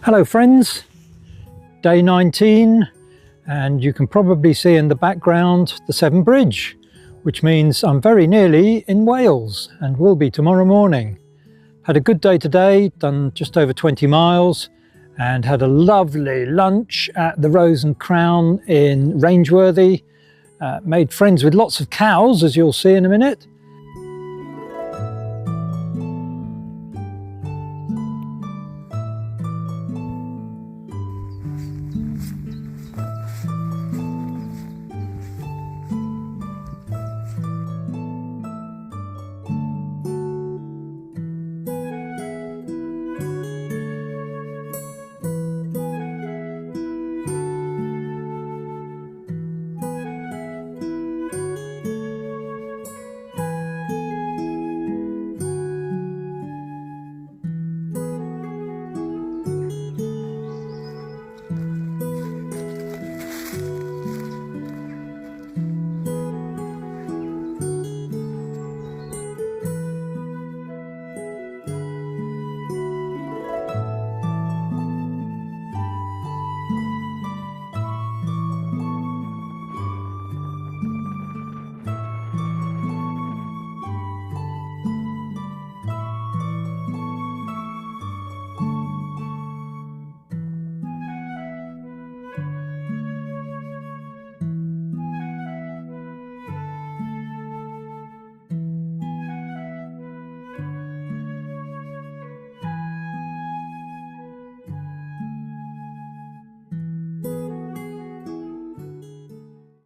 Hello friends, day 19, and you can probably see in the background the Severn Bridge, which means I'm very nearly in Wales and will be tomorrow morning. Had a good day today, done just over 20 miles and had a lovely lunch at the Rose and Crown in Rangeworthy. Made friends with lots of cows, as you'll see in a minute,